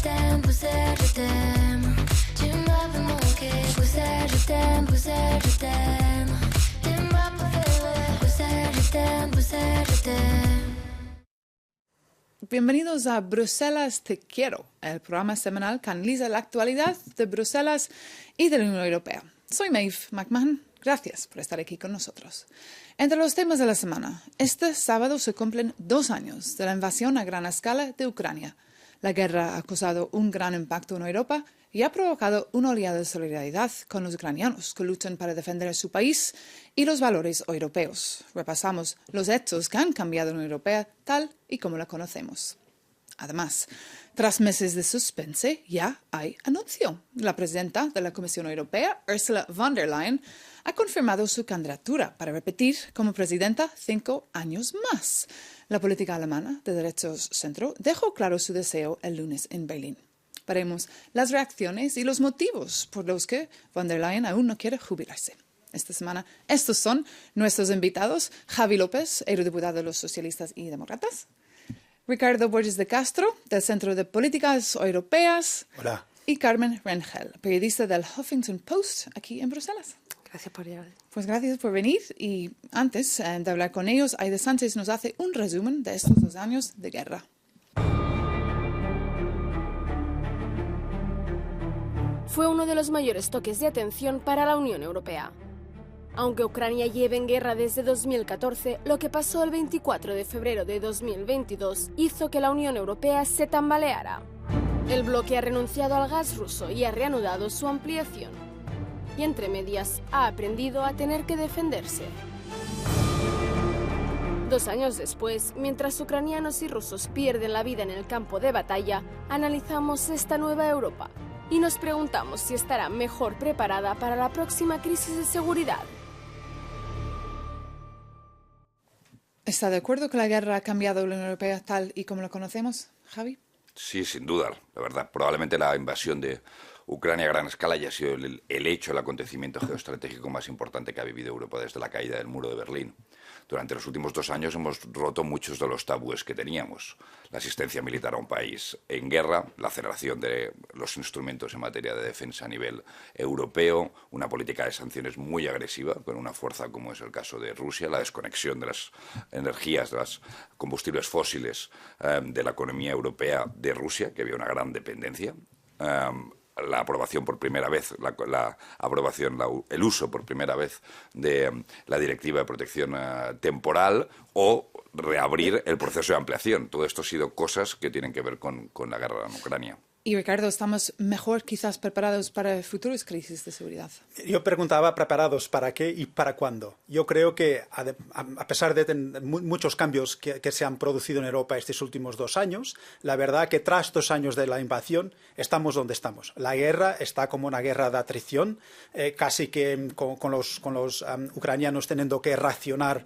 t'aime, Bruxelles, je t'aime. Tu m'avais manqué, Bruxelles, je t'aime, Bruxelles, je t'aime. T'es ma préférée, Bruxelles, je t'aime, Bruxelles, je t'aime. Bienvenidos a Bruselas Te Quiero, el programa semanal que analiza la actualidad de Bruselas y de la Unión Europea. Soy Maeve McMahon. Gracias por estar aquí con nosotros. Entre los temas de la semana, este sábado se cumplen 2 años de la invasión a gran escala de Ucrania. La guerra ha causado un gran impacto en Europa y ha provocado una oleada de solidaridad con los ucranianos que luchan para defender su país y los valores europeos. Repasamos los hechos que han cambiado la Unión Europea tal y como la conocemos. Además, tras meses de suspense, ya hay anuncio. La presidenta de la Comisión Europea, Ursula von der Leyen, ha confirmado su candidatura para repetir como presidenta 5 años más. La política alemana de derechos centro dejó claro su deseo el lunes en Berlín. Veremos las reacciones y los motivos por los que von der Leyen aún no quiere jubilarse. Esta semana, estos son nuestros invitados: Javi López, eurodiputado de los Socialistas y Demócratas; Ricardo Borges de Castro, del Centro de Políticas Europeas. Hola. Y Carmen Rengel, periodista del Huffington Post, aquí en Bruselas. Gracias por llegar. Pues gracias por venir. Y antes de hablar con ellos, Aida Sánchez nos hace un resumen de estos 2 años de guerra. Fue uno de los mayores toques de atención para la Unión Europea. Aunque Ucrania lleve en guerra desde 2014, lo que pasó el 24 de febrero de 2022 hizo que la Unión Europea se tambaleara. El bloque ha renunciado al gas ruso y ha reanudado su ampliación. Y entre medias ha aprendido a tener que defenderse. 2 años después, mientras ucranianos y rusos pierden la vida en el campo de batalla, analizamos esta nueva Europa y nos preguntamos si estará mejor preparada para la próxima crisis de seguridad. ¿Está de acuerdo que la guerra ha cambiado la Unión Europea tal y como la conocemos, Javi? Sí, sin duda, la verdad. Probablemente la invasión de Ucrania a gran escala haya sido el hecho, el acontecimiento geoestratégico más importante que ha vivido Europa desde la caída del muro de Berlín. Durante los últimos 2 años hemos roto muchos de los tabúes que teníamos. La asistencia militar a un país en guerra, la aceleración de los instrumentos en materia de defensa a nivel europeo, una política de sanciones muy agresiva con una fuerza como es el caso de Rusia, la desconexión de las energías, de los combustibles fósiles de la economía europea de Rusia, que había una gran dependencia. La aprobación por primera vez, el uso por primera vez de la Directiva de Protección Temporal o reabrir el proceso de ampliación. Todo esto ha sido cosas que tienen que ver con la guerra en Ucrania. Y Ricardo, ¿estamos mejor quizás preparados para futuras crisis de seguridad? Yo preguntaba preparados para qué y para cuándo. Yo creo que a pesar de muchos cambios que se han producido en Europa estos últimos 2 años, la verdad que tras 2 años de la invasión estamos donde estamos. La guerra está como una guerra de atrición, casi que con los ucranianos teniendo que racionar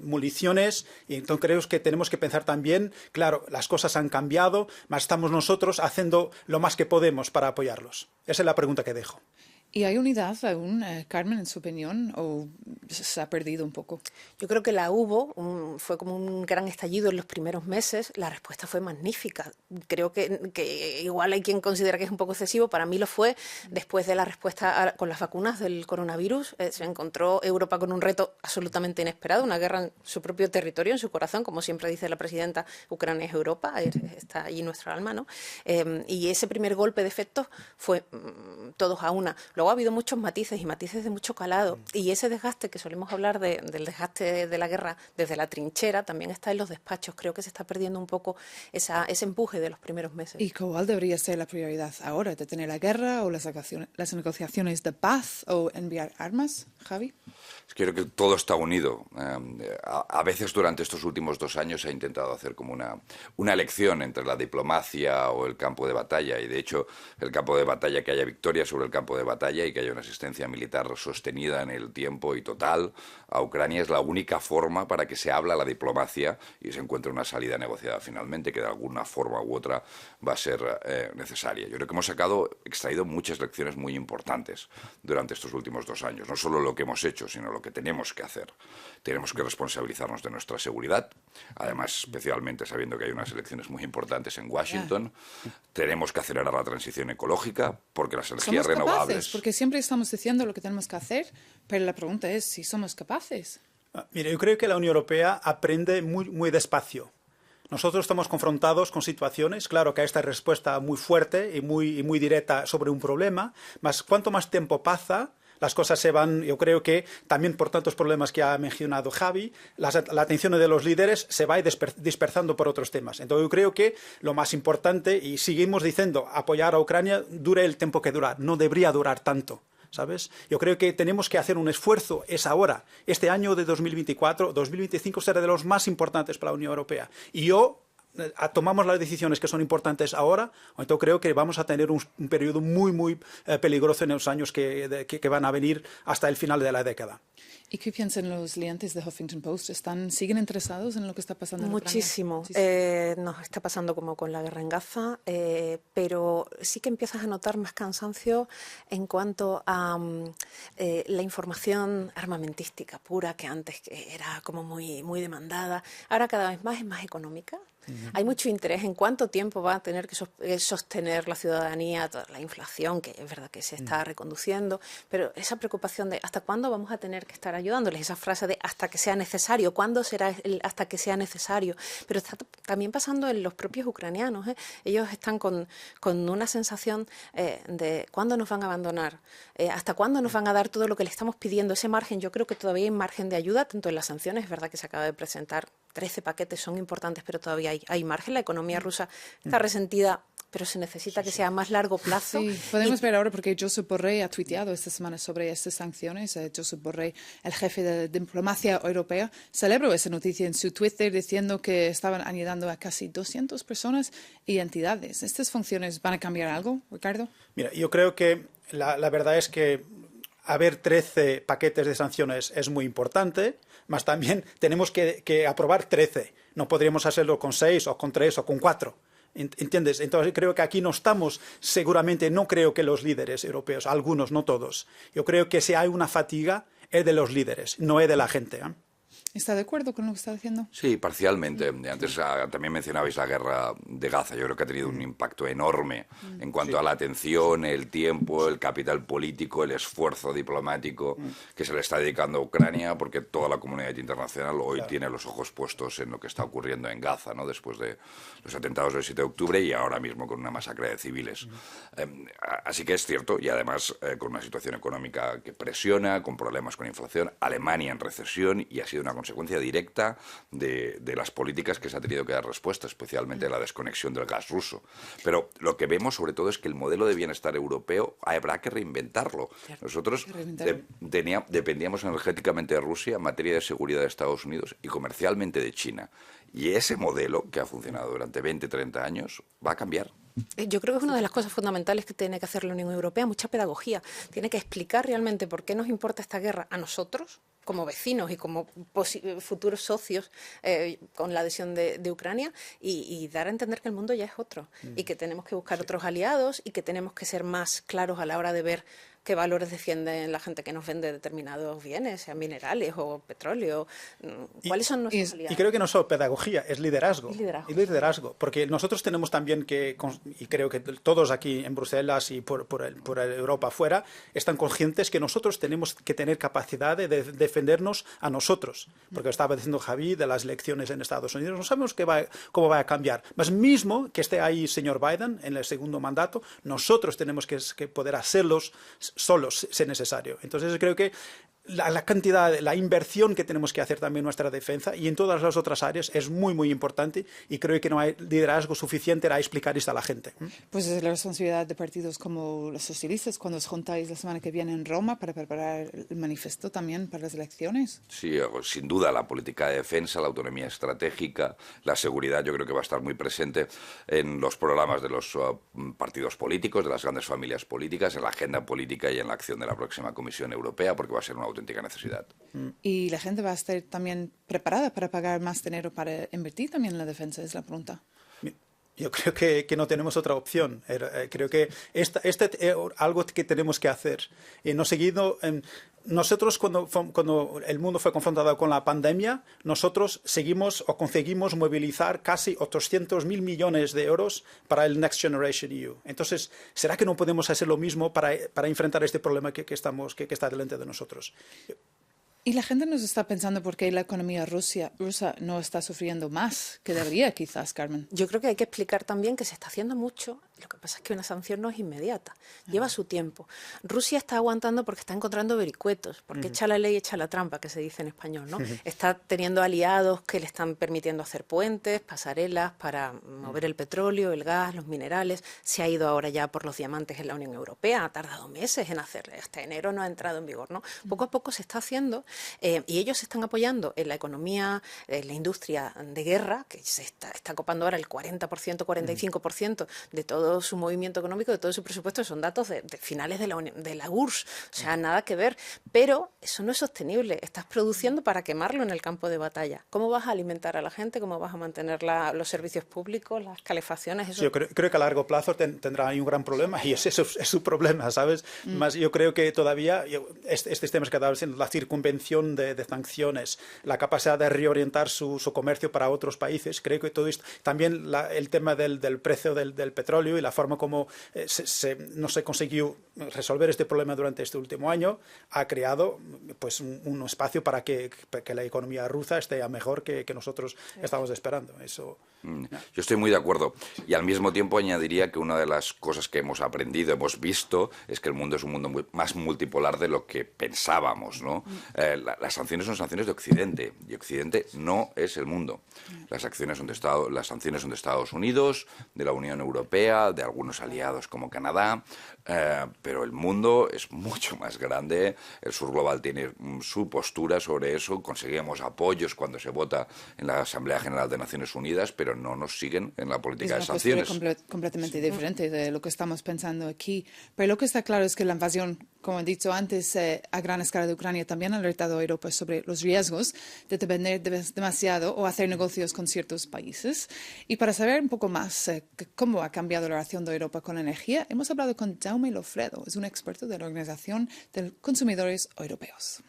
municiones. Y entonces creo que tenemos que pensar también, claro, las cosas han cambiado, mas estamos nosotros haciendo lo más que podemos para apoyarlos. Esa es la pregunta que dejo. ¿Y hay unidad aún, Carmen, en su opinión, o se ha perdido un poco? Yo creo que la hubo, fue como un gran estallido en los primeros meses. La respuesta fue magnífica. Creo que igual hay quien considera que es un poco excesivo. Para mí lo fue. Después de la respuesta con las vacunas del coronavirus, se encontró Europa con un reto absolutamente inesperado, una guerra en su propio territorio, en su corazón. Como siempre dice la presidenta, Ucrania es Europa, está allí nuestra alma, ¿no? Y ese primer golpe de efecto fue todos a una. Luego ha habido muchos matices y matices de mucho calado. Y ese desgaste, que solemos hablar del desgaste de la guerra desde la trinchera, también está en los despachos. Creo que se está perdiendo un poco ese empuje de los primeros meses. ¿Y cuál debería ser la prioridad ahora? ¿Detener la guerra o las negociaciones de paz o enviar armas, Javi? Creo que todo está unido. A veces durante estos últimos 2 años se ha intentado hacer como una elección entre la diplomacia o el campo de batalla. Y de hecho, el campo de batalla, que haya victoria sobre el campo de batalla, batalla y que haya una asistencia militar sostenida en el tiempo y total a Ucrania es la única forma para que se hable a la diplomacia y se encuentre una salida negociada finalmente, que de alguna forma u otra va a ser necesaria. Yo creo que hemos extraído muchas lecciones muy importantes durante estos últimos 2 años. No solo lo que hemos hecho, sino lo que tenemos que hacer. Tenemos que responsabilizarnos de nuestra seguridad, además especialmente sabiendo que hay unas elecciones muy importantes en Washington. Tenemos que acelerar la transición ecológica porque las energías renovables... Capaces, porque siempre estamos diciendo lo que tenemos que hacer, pero la pregunta es si somos capaces. Mire, yo creo que la Unión Europea aprende muy despacio. Nosotros estamos confrontados con situaciones, claro que esta respuesta muy fuerte y muy directa sobre un problema, mas cuanto más tiempo pasa, las cosas se van, yo creo que también por tantos problemas que ha mencionado Javi, la atención de los líderes se va dispersando por otros temas. Entonces yo creo que lo más importante, y seguimos diciendo, apoyar a Ucrania dure el tiempo que dura, no debería durar tanto. ¿Sabes? Yo creo que tenemos que hacer un esfuerzo, es ahora. Este año de 2024, 2025 será de los más importantes para la Unión Europea. Y tomamos las decisiones que son importantes ahora, entonces creo que vamos a tener un periodo muy peligroso en los años que van a venir hasta el final de la década. ¿Y qué piensan los clientes de Huffington Post? ¿Siguen interesados en lo que está pasando en Ucrania? Muchísimo. Nos está pasando como con la guerra en Gaza, pero sí que empiezas a notar más cansancio en cuanto a la información armamentística pura, que antes era como muy demandada. Ahora cada vez más es más económica. Hay mucho interés en cuánto tiempo va a tener que sostener la ciudadanía toda la inflación, que es verdad que se está reconduciendo, pero esa preocupación de hasta cuándo vamos a tener que estar ayudándoles, esa frase de hasta que sea necesario, ¿cuándo será hasta que sea necesario? Pero está también pasando en los propios ucranianos, ¿eh? Ellos están con una sensación de cuándo nos van a abandonar, hasta cuándo nos van a dar todo lo que le estamos pidiendo, ese margen. Yo creo que todavía hay margen de ayuda, tanto en las sanciones, es verdad que se acaba de presentar 13 paquetes, son importantes, pero todavía hay margen. La economía rusa está resentida, pero se necesita que sea a más largo plazo. Sí, podemos ver ahora porque Josep Borrell ha tuiteado esta semana sobre estas sanciones. Josep Borrell, el jefe de diplomacia europea, celebró esa noticia en su Twitter diciendo que estaban ayudando a casi 200 personas y entidades. ¿Estas funciones van a cambiar algo, Ricardo? Mira, yo creo que la verdad es que haber 13 paquetes de sanciones es muy importante, mas también tenemos que aprobar 13. No podríamos hacerlo con 6 o con 3 o con 4. ¿Entiendes? Entonces creo que aquí no estamos, seguramente no creo que los líderes europeos, algunos, no todos. Yo creo que si hay una fatiga es de los líderes, no es de la gente, ¿eh? ¿Está de acuerdo con lo que está diciendo? Sí, parcialmente. Antes también mencionabais la guerra de Gaza. Yo creo que ha tenido un impacto enorme en cuanto a la atención, el tiempo, el capital político, el esfuerzo diplomático que se le está dedicando a Ucrania, porque toda la comunidad internacional hoy tiene los ojos puestos en lo que está ocurriendo en Gaza, ¿no? Después de los atentados del 7 de octubre y ahora mismo con una masacre de civiles. Así que es cierto, y además con una situación económica que presiona, con problemas con inflación, Alemania en recesión, y ha sido una consecuencia directa de las políticas que se ha tenido que dar respuesta, especialmente la desconexión del gas ruso. Pero lo que vemos sobre todo es que el modelo de bienestar europeo habrá que reinventarlo. Nosotros dependíamos energéticamente de Rusia, en materia de seguridad de Estados Unidos y comercialmente de China. Y ese modelo, que ha funcionado durante 20, 30 años, va a cambiar. Yo creo que es una de las cosas fundamentales que tiene que hacer la Unión Europea, mucha pedagogía. Tiene que explicar realmente por qué nos importa esta guerra a nosotros, como vecinos y como futuros socios con la adhesión de Ucrania, y dar a entender que el mundo ya es otro y que tenemos que buscar otros aliados y que tenemos que ser más claros a la hora de ver qué valores defienden la gente que nos vende determinados bienes, sean minerales o petróleo. ¿Cuáles son nuestros aliados? Y creo que no solo pedagogía, es liderazgo. Es liderazgo. Porque nosotros tenemos también que, y creo que todos aquí en Bruselas y por Europa afuera, están conscientes que nosotros tenemos que tener capacidad de defendernos a nosotros. Porque estaba diciendo Javi de las elecciones en Estados Unidos, no sabemos cómo va a cambiar. Mas mismo que esté ahí señor Biden en el segundo mandato, nosotros tenemos que poder hacerlos solos, si es necesario. Entonces creo que la cantidad, la inversión que tenemos que hacer también en nuestra defensa y en todas las otras áreas es muy, muy importante y creo que no hay liderazgo suficiente para explicar esto a la gente. Pues es la responsabilidad de partidos como los socialistas cuando os juntáis la semana que viene en Roma para preparar el manifiesto también para las elecciones. Sí, sin duda la política de defensa, la autonomía estratégica, la seguridad yo creo que va a estar muy presente en los programas de los partidos políticos, de las grandes familias políticas, en la agenda política y en la acción de la próxima Comisión Europea, porque va a ser una auténtica necesidad. Y la gente va a estar también preparada para pagar más dinero para invertir también en la defensa, es la pregunta. Yo creo que no tenemos otra opción. Creo que este es algo que tenemos que hacer. Y no seguido, nosotros cuando el mundo fue confrontado con la pandemia, nosotros seguimos o conseguimos movilizar casi 800.000 millones de euros para el Next Generation EU. Entonces, ¿será que no podemos hacer lo mismo para enfrentar este problema que está delante de nosotros? Y la gente nos está pensando por qué la economía rusa no está sufriendo más que debería, quizás, Carmen. Yo creo que hay que explicar también que se está haciendo mucho. Lo que pasa es que una sanción no es inmediata, lleva su tiempo. Rusia está aguantando porque está encontrando vericuetos, porque echa la ley, echa la trampa, que se dice en español, ¿no? Está teniendo aliados que le están permitiendo hacer puentes, pasarelas para mover el petróleo, el gas, los minerales. Se ha ido ahora ya por los diamantes en la Unión Europea, ha tardado meses en hacerle, hasta enero no ha entrado en vigor, ¿no? Poco a poco se está haciendo. Y ellos se están apoyando en la economía, en la industria de guerra, que se está copando ahora el 40%, 45% de todo su movimiento económico, de todo su presupuesto. Son datos de finales de la URSS, o sea, nada que ver. Pero eso no es sostenible. Estás produciendo para quemarlo en el campo de batalla. ¿Cómo vas a alimentar a la gente? ¿Cómo vas a mantener los servicios públicos, las calefacciones? Eso... Yo creo que a largo plazo tendrá ahí un gran problema y eso es su problema, ¿sabes? Más yo creo que todavía estos temas que estaba diciendo, la circunvención de sanciones, la capacidad de reorientar su comercio para otros países, creo que todo esto, también el tema del precio del petróleo y la forma como no se consiguió resolver este problema durante este último año, ha creado pues un espacio para que la economía rusa esté mejor que nosotros estamos esperando. Eso... Yo estoy muy de acuerdo y al mismo tiempo añadiría que una de las cosas que hemos aprendido, hemos visto, es que el mundo es un mundo más multipolar de lo que pensábamos, ¿no? Las sanciones son sanciones de Occidente y Occidente no es el mundo. Las sanciones son de Estados Unidos, de la Unión Europea, de algunos aliados como Canadá, pero el mundo es mucho más grande. El Sur Global tiene su postura sobre eso. Conseguimos apoyos cuando se vota en la Asamblea General de Naciones Unidas, pero no nos siguen en la política de sanciones. Es una postura completamente diferente de lo que estamos pensando aquí. Pero lo que está claro es que la invasión, como he dicho antes, a gran escala de Ucrania también ha alertado a Europa sobre los riesgos de depender demasiado o hacer negocios con ciertos países. Y para saber un poco más cómo ha cambiado la relación de Europa con la energía, hemos hablado con Jaume Lofredo, es un experto de la Organización de Consumidores Europeos.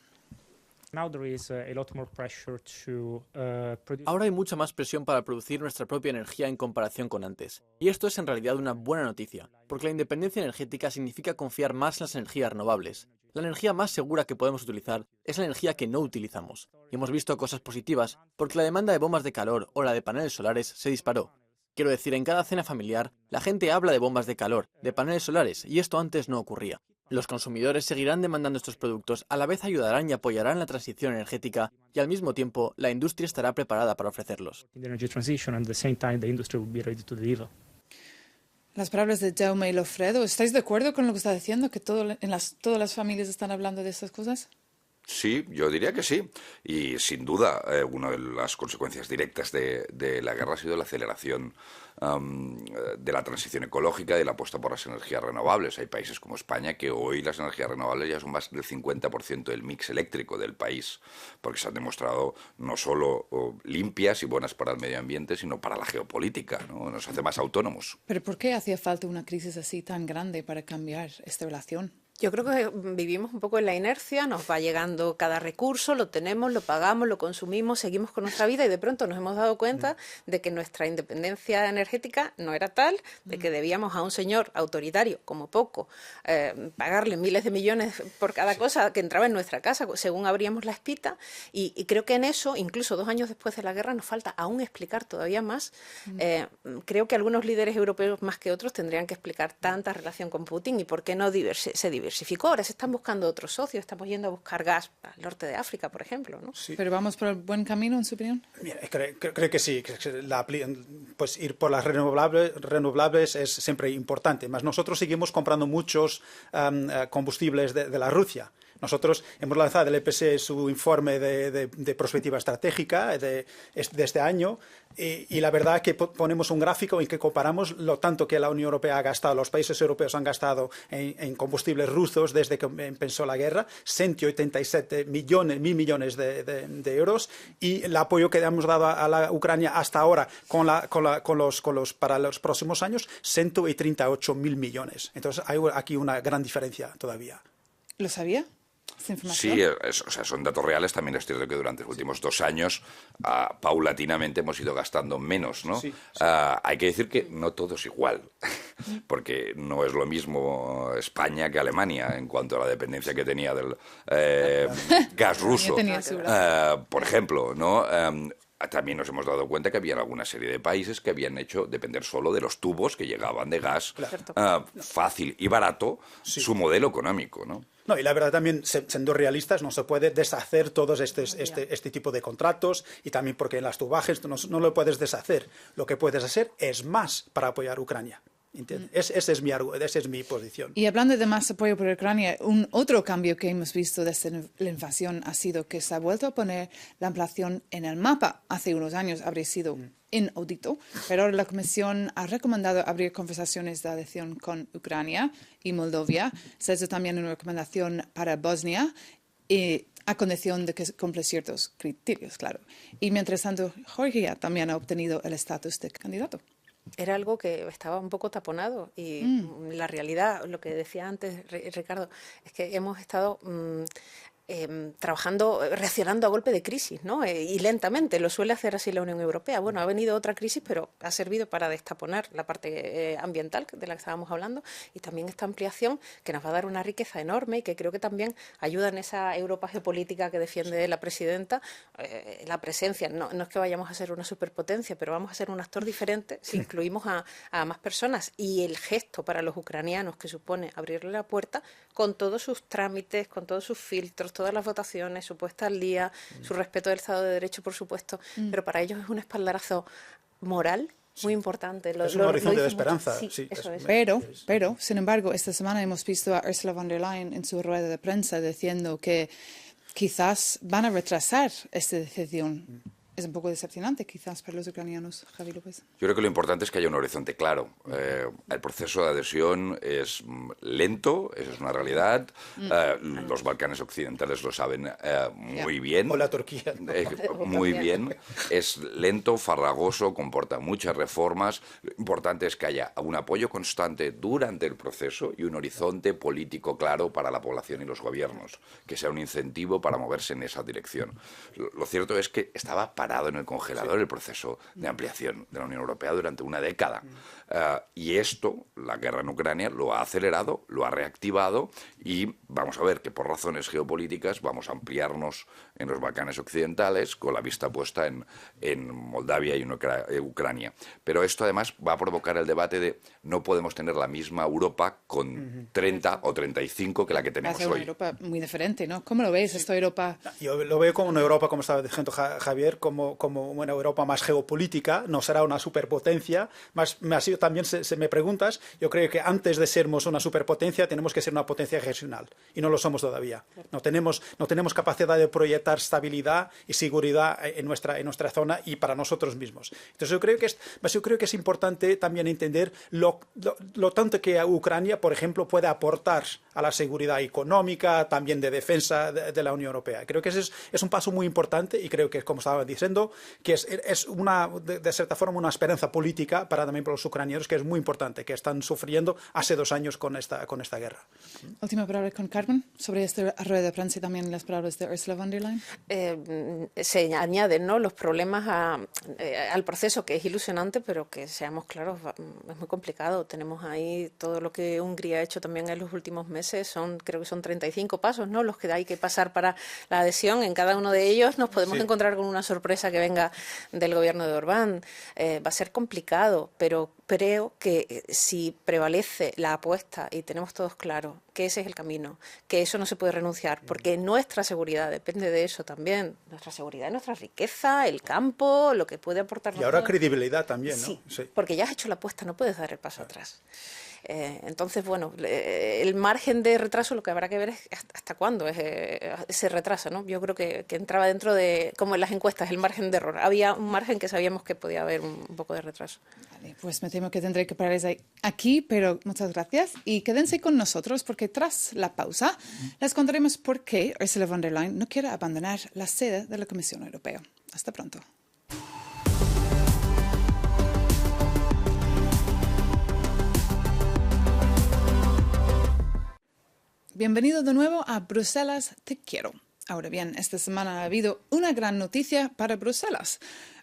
Ahora hay mucha más presión para producir nuestra propia energía en comparación con antes. Y esto es en realidad una buena noticia, porque la independencia energética significa confiar más en las energías renovables. La energía más segura que podemos utilizar es la energía que no utilizamos. Y hemos visto cosas positivas, porque la demanda de bombas de calor o la de paneles solares se disparó. Quiero decir, en cada cena familiar, la gente habla de bombas de calor, de paneles solares, y esto antes no ocurría. Los consumidores seguirán demandando estos productos, a la vez ayudarán y apoyarán la transición energética y al mismo tiempo la industria estará preparada para ofrecerlos. Las palabras de Jaume Lofredo, ¿estáis de acuerdo con lo que está diciendo? ¿Que todas las familias están hablando de estas cosas? Sí, yo diría que sí. Y sin duda, una de las consecuencias directas de la guerra ha sido la aceleración de la transición ecológica y la apuesta por las energías renovables. Hay países como España que hoy las energías renovables ya son más del 50% del mix eléctrico del país, porque se han demostrado no solo limpias y buenas para el medio ambiente, sino para la geopolítica, ¿no? Nos hace más autónomos. ¿Pero por qué hacía falta una crisis así tan grande para cambiar esta relación? Yo creo que vivimos un poco en la inercia, nos va llegando cada recurso, lo tenemos, lo pagamos, lo consumimos, seguimos con nuestra vida y de pronto nos hemos dado cuenta de que nuestra independencia energética no era tal, de que debíamos a un señor autoritario, como poco, pagarle miles de millones por cada cosa que entraba en nuestra casa, según abríamos la espita, y creo que en eso, incluso 2 años después de la guerra, nos falta aún explicar todavía más. Creo que algunos líderes europeos más que otros tendrían que explicar tanta relación con Putin y por qué no se diversificó, ahora se están buscando otros socios, estamos yendo a buscar gas al norte de África, por ejemplo, ¿no? Sí. ¿Pero vamos por el buen camino, en su opinión? Mira, creo que sí, pues ir por las renovables es siempre importante, mas nosotros seguimos comprando muchos combustibles de la Rusia. Nosotros hemos lanzado el EPC su informe de prospectiva estratégica de este año y la verdad es que ponemos un gráfico en que comparamos lo tanto que la Unión Europea ha gastado, los países europeos han gastado en combustibles rusos desde que empezó la guerra, 187 mil millones de euros, y el apoyo que hemos dado a la Ucrania hasta ahora para los próximos años, 138 mil millones. Entonces hay aquí una gran diferencia todavía. ¿Lo sabía? Sí, o sea, son datos reales. También es cierto que durante los últimos 2 años paulatinamente hemos ido gastando menos, ¿no? Sí. Hay que decir que no todo es igual, porque no es lo mismo España que Alemania en cuanto a la dependencia que tenía del gas ruso. Por ejemplo, ¿no? También nos hemos dado cuenta que había alguna serie de países que habían hecho depender solo de los tubos que llegaban de gas fácil y barato, su modelo económico, ¿no? No, y la verdad también, siendo realistas, no se puede deshacer todos este tipo de contratos, y también porque en las tubajes no lo puedes deshacer. Lo que puedes hacer es más para apoyar a Ucrania. ¿Entiendes? Esa es mi posición. Y hablando de más apoyo por Ucrania, un otro cambio que hemos visto desde la invasión ha sido que se ha vuelto a poner la inflación en el mapa. Hace unos años habría sido inaudito, pero ahora la Comisión ha recomendado abrir conversaciones de adhesión con Ucrania y Moldavia. Se ha hecho también una recomendación para Bosnia, a condición de que cumpla ciertos criterios, claro. Y mientras tanto, Georgia también ha obtenido el estatus de candidato. Era algo que estaba un poco taponado y la realidad, lo que decía antes Ricardo, es que hemos estado trabajando, reaccionando a golpe de crisis, ¿no? Y lentamente, lo suele hacer así la Unión Europea. Bueno, ha venido otra crisis, pero ha servido para destaponar la parte ambiental de la que estábamos hablando, y también esta ampliación que nos va a dar una riqueza enorme y que creo que también ayuda en esa Europa geopolítica que defiende la presidenta, la presencia. No es que vayamos a ser una superpotencia, pero vamos a ser un actor diferente si incluimos a más personas, y el gesto para los ucranianos que supone abrirle la puerta con todos sus trámites, con todos sus filtros, todas las votaciones, su puesta al día, su respeto del Estado de Derecho, por supuesto, pero para ellos es un espaldarazo moral muy importante. Es un horizonte de esperanza. Sí, eso es. Pero, sin embargo, esta semana hemos visto a Ursula von der Leyen en su rueda de prensa diciendo que quizás van a retrasar esta decisión. Es un poco decepcionante, quizás, para los ucranianos. Javi López. Yo creo que lo importante es que haya un horizonte claro. El proceso de adhesión es lento, esa es una realidad. Los Balcanes occidentales lo saben muy bien. O la Turquía. Muy bien. Es lento, farragoso, comporta muchas reformas. Lo importante es que haya un apoyo constante durante el proceso y un horizonte político claro para la población y los gobiernos, que sea un incentivo para moverse en esa dirección. Lo cierto es que estaba parado en el congelador el proceso de ampliación de la Unión Europea durante una década. Y esto, la guerra en Ucrania, lo ha acelerado, lo ha reactivado, y vamos a ver que por razones geopolíticas vamos a ampliarnos en los Balcanes occidentales con la vista puesta en Moldavia y en Ucrania. Pero esto además va a provocar el debate de no podemos tener la misma Europa con 30 o 35 que la que tenemos hoy. Una hoy. Europa muy diferente, ¿no? ¿Cómo lo ves, esta Europa? Yo lo veo como una Europa, como estaba diciendo Javier, como una Europa más geopolítica, no será una superpotencia, más también, si me preguntas, yo creo que antes de sermos una superpotencia tenemos que ser una potencia regional, y no lo somos todavía. No tenemos capacidad de proyectar estabilidad y seguridad en nuestra zona y para nosotros mismos. Entonces yo creo que es importante también entender lo tanto que Ucrania, por ejemplo, puede aportar a la seguridad económica, también de defensa de la Unión Europea. Creo que ese es un paso muy importante, y creo que, como estaba diciendo, que es de cierta forma una esperanza política también para los ucranianos, que es muy importante, que están sufriendo hace 2 años con esta guerra. Última palabra con Carmen sobre esta rueda de prensa y también las palabras de Ursula von der Leyen. Se añaden, ¿no?, los problemas al proceso, que es ilusionante, pero que, seamos claros, es muy complicado. Tenemos ahí todo lo que Hungría ha hecho también en los últimos meses, creo que son 35 pasos, ¿no?, los que hay que pasar para la adhesión. En cada uno de ellos nos podemos encontrar con una sorpresa sorpresa que venga del gobierno de Orbán. Va a ser complicado, pero creo que si prevalece la apuesta y tenemos todos claro que ese es el camino, que eso no se puede renunciar, porque nuestra seguridad depende de eso también, nuestra seguridad, nuestra riqueza, el campo, lo que puede aportar. Y ahora credibilidad también, ¿no? Sí, porque ya has hecho la apuesta, no puedes dar el paso atrás. Entonces, bueno, el margen de retraso lo que habrá que ver es hasta cuándo se retrasa, ¿no? Yo creo que entraba dentro de, como en las encuestas, el margen de error. Había un margen que sabíamos que podía haber un poco de retraso. Vale, pues me temo que tendré que parar aquí, pero muchas gracias y quédense con nosotros porque tras la pausa les contaremos por qué Ursula von der Leyen no quiere abandonar la sede de la Comisión Europea. Hasta pronto. Bienvenido de nuevo a Bruselas Te Quiero. Ahora bien, esta semana ha habido una gran noticia para Bruselas.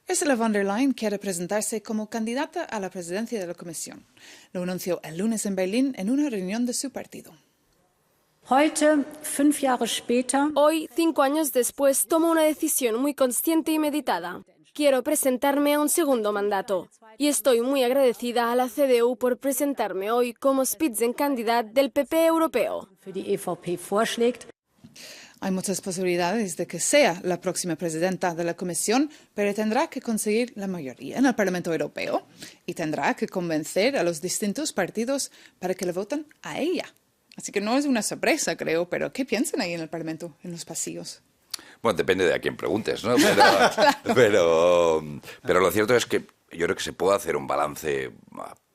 Ursula von der Leyen quiere presentarse como candidata a la presidencia de la Comisión. Lo anunció el lunes en Berlín en una reunión de su partido. Hoy, 5 años después, tomo una decisión muy consciente y meditada. Quiero presentarme a un segundo mandato. Y estoy muy agradecida a la CDU por presentarme hoy como Spitzenkandidat del PP europeo. Hay muchas posibilidades de que sea la próxima presidenta de la Comisión, pero tendrá que conseguir la mayoría en el Parlamento Europeo y tendrá que convencer a los distintos partidos para que le voten a ella. Así que no es una sorpresa, creo, pero ¿qué piensan ahí en el Parlamento, en los pasillos? Bueno, depende de a quién preguntes, ¿no? Pero lo cierto es que yo creo que se puede hacer un balance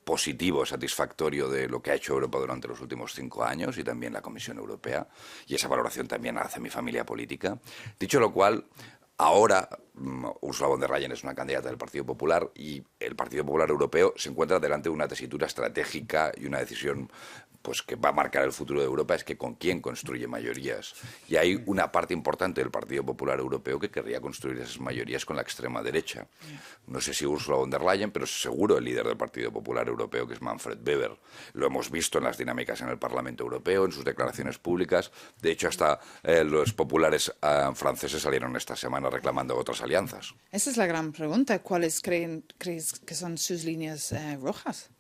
positivo, satisfactorio de lo que ha hecho Europa durante los últimos 5 años y también la Comisión Europea, y esa valoración también hace mi familia política. Dicho lo cual, ahora Ursula von der Leyen es una candidata del Partido Popular y el Partido Popular Europeo se encuentra delante de una tesitura estratégica y una decisión pues que va a marcar el futuro de Europa, es que con quién construye mayorías. Y hay una parte importante del Partido Popular Europeo que querría construir esas mayorías con la extrema derecha. No sé si Ursula von der Leyen, pero seguro el líder del Partido Popular Europeo, que es Manfred Weber. Lo hemos visto en las dinámicas en el Parlamento Europeo, en sus declaraciones públicas. De hecho, hasta los populares franceses salieron esta semana reclamando otras alianzas. Esa es la gran pregunta. ¿Cuáles crees que son sus líneas rojas?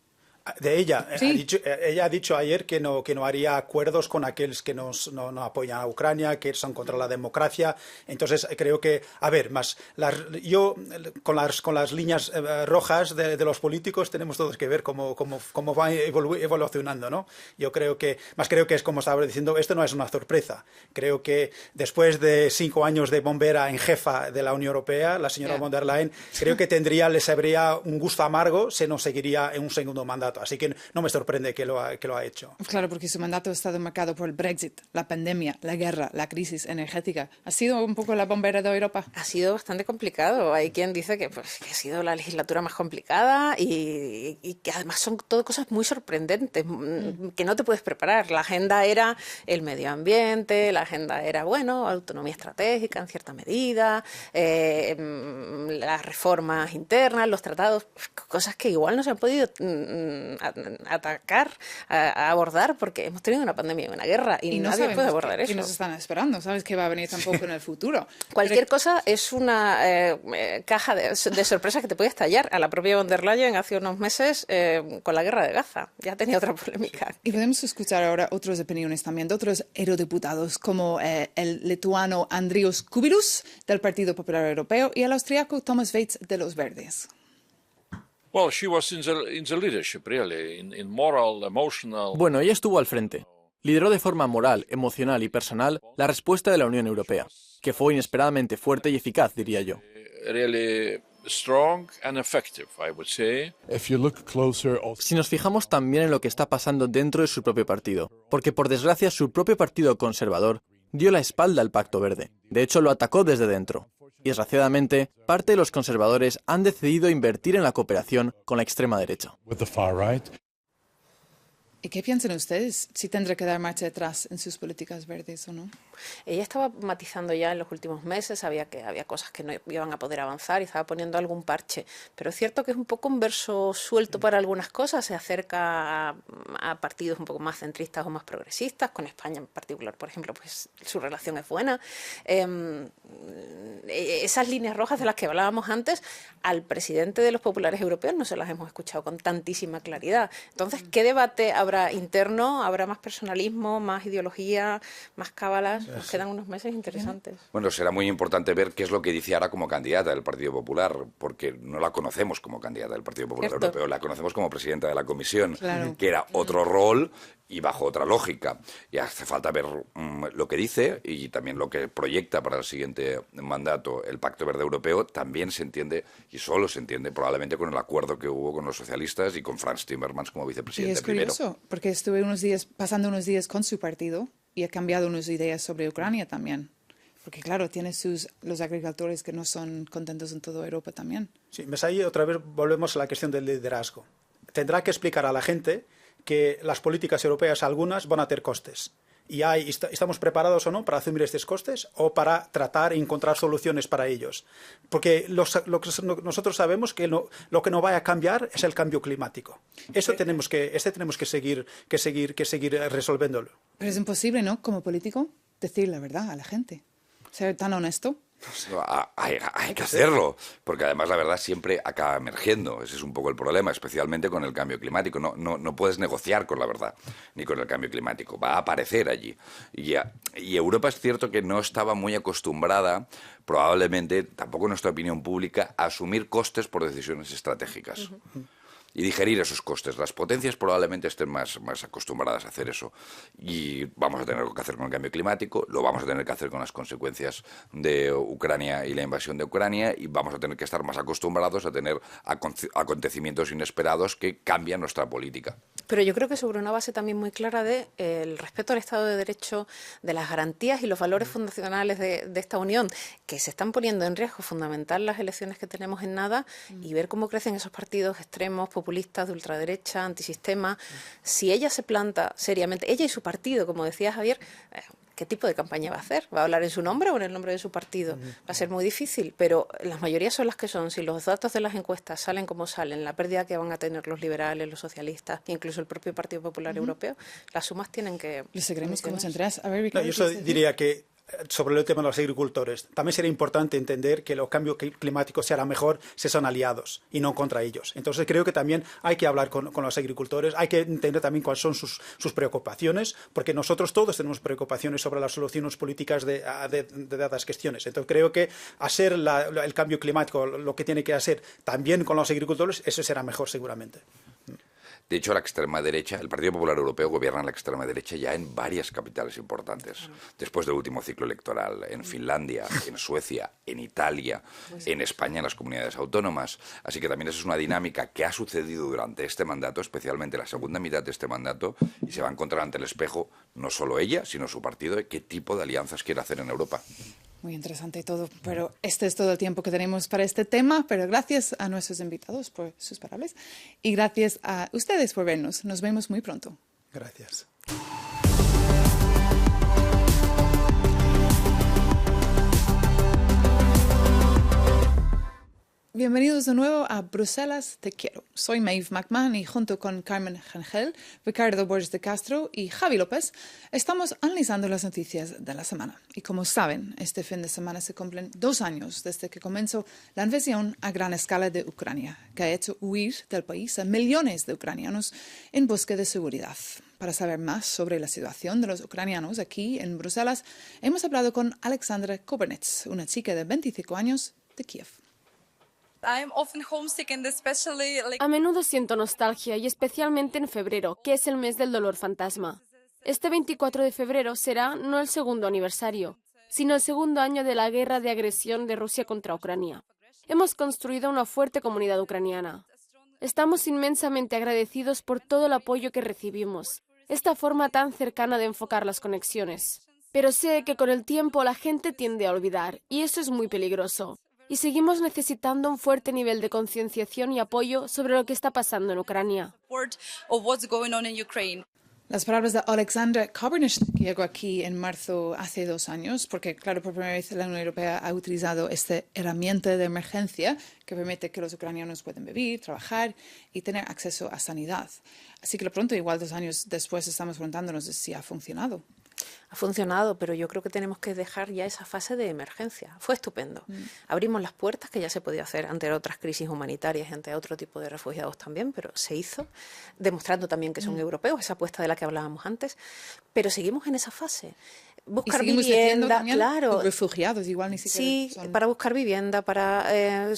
De ella, sí. Ella ha dicho ayer que no haría acuerdos con aquellos que no apoyan a Ucrania, que son contra la democracia. Entonces creo que, a ver, yo con las líneas rojas de los políticos tenemos todos que ver cómo va evolucionando, ¿no? Yo creo que es como estaba diciendo, esto no es una sorpresa. Creo que después de 5 años de bombera en jefa de la Unión Europea, la señora von der Leyen, creo que les habría un gusto amargo si no seguiría en un segundo mandato. Así que no me sorprende que lo ha hecho. Claro, porque su mandato ha estado marcado por el Brexit, la pandemia, la guerra, la crisis energética. ¿Ha sido un poco la bombera de Europa? Ha sido bastante complicado. Hay quien dice que ha sido la legislatura más complicada y que además son todo cosas muy sorprendentes, que no te puedes preparar. La agenda era el medio ambiente, la agenda era, autonomía estratégica en cierta medida, las reformas internas, los tratados, cosas que igual no se han podido abordar porque hemos tenido una pandemia y una guerra y nadie puede abordar eso. Y nos están esperando, ¿sabes? Que va a venir tampoco en el futuro. Cualquier cosa es una caja de sorpresas que te puede estallar. A la propia von der Leyen hace unos meses con la guerra de Gaza. Ya tenía otra polémica. Y podemos escuchar ahora otras opiniones también de otros eurodiputados como el lituano Andrius Kubilius del Partido Popular Europeo y el austriaco Thomas Waits de los Verdes. Bueno, ella estuvo al frente. Lideró de forma moral, emocional y personal la respuesta de la Unión Europea, que fue inesperadamente fuerte y eficaz, diría yo. Si nos fijamos también en lo que está pasando dentro de su propio partido, porque por desgracia su propio partido conservador dio la espalda al Pacto Verde. De hecho, lo atacó desde dentro. Y desgraciadamente, parte de los conservadores han decidido invertir en la cooperación con la extrema derecha. ¿Y qué piensan ustedes? ¿Si tendrá que dar marcha atrás en sus políticas verdes o no? Ella estaba matizando ya en los últimos meses, sabía que había cosas que no iban a poder avanzar y estaba poniendo algún parche. Pero es cierto que es un poco un verso suelto para algunas cosas, se acerca a partidos un poco más centristas o más progresistas, con España en particular, por ejemplo, pues su relación es buena. Esas líneas rojas de las que hablábamos antes, al presidente de los populares europeos no se las hemos escuchado con tantísima claridad. Entonces, ¿qué debate habrá interno? ¿Habrá más personalismo, más ideología, más cábalas? Nos quedan unos meses interesantes. Bueno, será muy importante ver qué es lo que dice ahora como candidata del Partido Popular, porque no la conocemos como candidata del Partido Popular Europeo, la conocemos como presidenta de la Comisión, que era otro rol y bajo otra lógica. Y hace falta ver lo que dice y también lo que proyecta para el siguiente mandato. El Pacto Verde Europeo también se entiende, y solo se entiende probablemente con el acuerdo que hubo con los socialistas y con Frans Timmermans como vicepresidente. Y es curioso, porque estuve pasando unos días con su partido y ha cambiado unas ideas sobre Ucrania también. Porque claro, tiene los agricultores que no son contentos en toda Europa también. Sí, ahí otra vez volvemos a la cuestión del liderazgo. Tendrá que explicar a la gente que las políticas europeas, algunas, van a tener costes. Y ¿estamos preparados o no para asumir estos costes o para tratar y encontrar soluciones para ellos? Porque nosotros sabemos que lo que no va a cambiar es el cambio climático. Eso tenemos que seguir resolviéndolo. Pero es imposible, ¿no? Como político, decir la verdad a la gente. Ser tan honesto. Hay que hacerlo, porque además la verdad siempre acaba emergiendo. Ese es un poco el problema, especialmente con el cambio climático. No puedes negociar con la verdad, ni con el cambio climático. Va a aparecer allí. Y Europa es cierto que no estaba muy acostumbrada, probablemente, tampoco en nuestra opinión pública, a asumir costes por decisiones estratégicas. Y digerir esos costes. Las potencias probablemente estén más acostumbradas a hacer eso. Y vamos a tener que hacer con el cambio climático, lo vamos a tener que hacer con las consecuencias de Ucrania y la invasión de Ucrania, y vamos a tener que estar más acostumbrados a tener acontecimientos inesperados que cambian nuestra política. Pero yo creo que sobre una base también muy clara de el respeto al Estado de Derecho, de las garantías y los valores fundacionales de esta Unión, que se están poniendo en riesgo fundamental las elecciones que tenemos en nada, y ver cómo crecen esos partidos extremos, populistas, de ultraderecha, antisistema. Si ella se planta seriamente, ella y su partido, como decía Javier, ¿qué tipo de campaña va a hacer? ¿Va a hablar en su nombre o en el nombre de su partido? Va a ser muy difícil, pero las mayorías son las que son. Si los datos de las encuestas salen como salen, la pérdida que van a tener los liberales, los socialistas, incluso el propio Partido Popular Europeo, las sumas tienen que... Lo seguiremos como centrales. A ver, Ricardo, yo diría que sobre el tema de los agricultores, también sería importante entender que los cambios climáticos será mejor si son aliados y no contra ellos. Entonces creo que también hay que hablar con los agricultores, hay que entender también cuáles son sus preocupaciones, porque nosotros todos tenemos preocupaciones sobre las soluciones políticas de dadas cuestiones. Entonces creo que hacer el cambio climático, lo que tiene que hacer también con los agricultores, eso será mejor seguramente. De hecho, la extrema derecha, el Partido Popular Europeo gobierna la extrema derecha ya en varias capitales importantes. Después del último ciclo electoral, en Finlandia, en Suecia, en Italia, en España, en las comunidades autónomas. Así que también esa es una dinámica que ha sucedido durante este mandato, especialmente la segunda mitad de este mandato, y se va a encontrar ante el espejo no solo ella, sino su partido, de qué tipo de alianzas quiere hacer en Europa. Muy interesante todo, pero este es todo el tiempo que tenemos para este tema, pero gracias a nuestros invitados por sus palabras y gracias a ustedes por vernos. Nos vemos muy pronto. Gracias. Bienvenidos de nuevo a Bruselas Te Quiero. Soy Maeve McMahon y junto con Carmen Rangel, Ricardo Borges de Castro y Javi López estamos analizando las noticias de la semana. Y como saben, este fin de semana se cumplen 2 años desde que comenzó la invasión a gran escala de Ucrania, que ha hecho huir del país a millones de ucranianos en busca de seguridad. Para saber más sobre la situación de los ucranianos aquí en Bruselas, hemos hablado con Alexandra Kobernets, una chica de 25 años de Kiev. A menudo siento nostalgia y especialmente en febrero, que es el mes del dolor fantasma. Este 24 de febrero será no el segundo aniversario, sino el segundo año de la guerra de agresión de Rusia contra Ucrania. Hemos construido una fuerte comunidad ucraniana. Estamos inmensamente agradecidos por todo el apoyo que recibimos, esta forma tan cercana de enfocar las conexiones. Pero sé que con el tiempo la gente tiende a olvidar, y eso es muy peligroso. Y seguimos necesitando un fuerte nivel de concienciación y apoyo sobre lo que está pasando en Ucrania. Las palabras de Alexander Kobernish, que llegó aquí en marzo hace 2 años, porque, claro, por primera vez la Unión Europea ha utilizado esta herramienta de emergencia que permite que los ucranianos puedan vivir, trabajar y tener acceso a sanidad. Así que de pronto, igual 2 años después, estamos preguntándonos si ha funcionado. Ha funcionado, pero yo creo que tenemos que dejar ya esa fase de emergencia. Fue estupendo. Abrimos las puertas, que ya se podía hacer ante otras crisis humanitarias, ante otro tipo de refugiados también, pero se hizo, demostrando también que son europeos, esa apuesta de la que hablábamos antes, pero seguimos en esa fase. Buscar vivienda, claro. Refugiados, igual ni siquiera. Sí, para buscar vivienda, para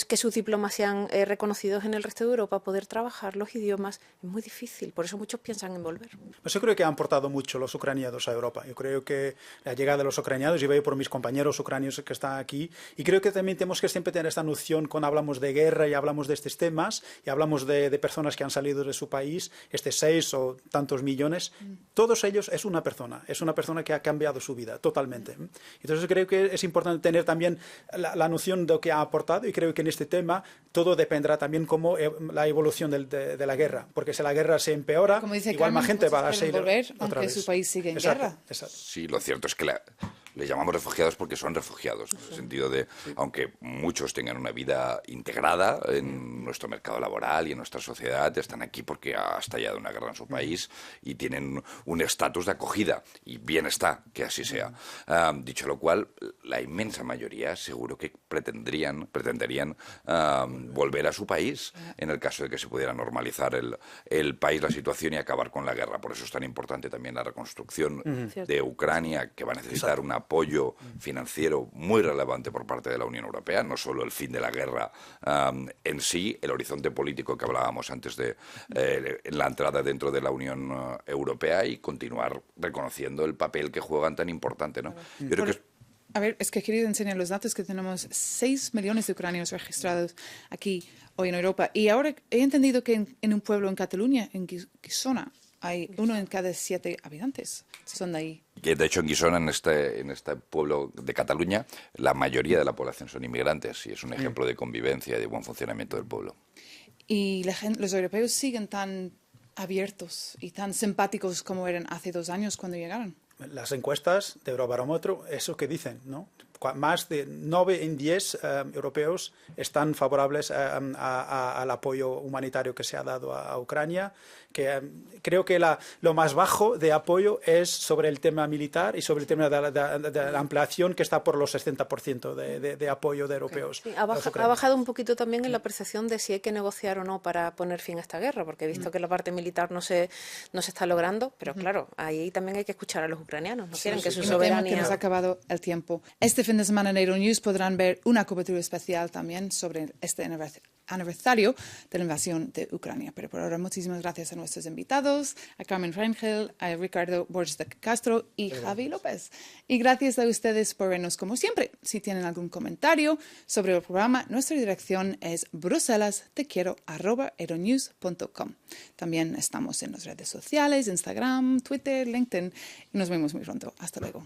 que sus diplomas sean reconocidos en el resto de Europa, poder trabajar los idiomas, es muy difícil. Por eso muchos piensan en volver. Pues yo creo que han aportado mucho los ucranianos a Europa. Yo creo que la llegada de los ucranianos, y veo por mis compañeros ucranianos que están aquí, y creo que también tenemos que siempre tener esta noción cuando hablamos de guerra y hablamos de estos temas, y hablamos de personas que han salido de su país, 6 o tantos millones, todos ellos es una persona que ha cambiado su vida totalmente. Entonces creo que es importante tener también la noción de lo que ha aportado, y creo que en este tema todo dependerá también como la evolución de la guerra, porque si la guerra se empeora, como dice igual Carmen, más gente va a seguir volver, otra aunque vez. su país sigue en Exacto, guerra. exacto. Sí, lo cierto es que le llamamos refugiados porque son refugiados, en el sentido de, aunque muchos tengan una vida integrada en nuestro mercado laboral y en nuestra sociedad, están aquí porque ha estallado una guerra en su país y tienen un estatus de acogida, y bien está que así sea. Dicho lo cual, la inmensa mayoría seguro que pretenderían volver a su país en el caso de que se pudiera normalizar el país, la situación, y acabar con la guerra. Por eso es tan importante también la reconstrucción de Ucrania, que va a necesitar un apoyo financiero muy relevante por parte de la Unión Europea, no solo el fin de la guerra en sí, el horizonte político que hablábamos antes de la entrada dentro de la Unión Europea, y continuar reconociendo el papel que juegan tan importante, ¿no? Yo creo que A ver, es que he querido enseñar los datos, que tenemos 6 millones de ucranianos registrados aquí hoy en Europa. Y ahora he entendido que en un pueblo en Cataluña, en Guissona, hay 1 en cada 7 habitantes son de ahí. Que de hecho en Guissona, en este pueblo de Cataluña, la mayoría de la población son inmigrantes, y es un ejemplo de convivencia y de buen funcionamiento del pueblo. Y los europeos siguen tan abiertos y tan simpáticos como eran hace 2 años cuando llegaron. Las encuestas de Eurobarómetro, eso que dicen, ¿no? Más de 9 en 10 europeos están favorables al apoyo humanitario que se ha dado a Ucrania, que creo que lo más bajo de apoyo es sobre el tema militar y sobre el tema de la ampliación, que está por los 60% de apoyo de europeos. Sí, ha bajado un poquito también en la percepción de si hay que negociar o no para poner fin a esta guerra, porque he visto que la parte militar no se está logrando, pero claro, ahí también hay que escuchar a los ucranianos, no quieren que su soberanía... Me temo que nos ha acabado el tiempo. Este fin de semana en Euronews podrán ver una cobertura especial también sobre este aniversario de la invasión de Ucrania. Pero por ahora, muchísimas gracias a nuestros invitados, a Carmen Rangel, a Ricardo Borges de Castro y Javi López. Y gracias a ustedes por vernos como siempre. Si tienen algún comentario sobre el programa, nuestra dirección es bruselas.tequiero@euronews.com. También estamos en las redes sociales, Instagram, Twitter, LinkedIn, y nos vemos muy pronto. Hasta luego.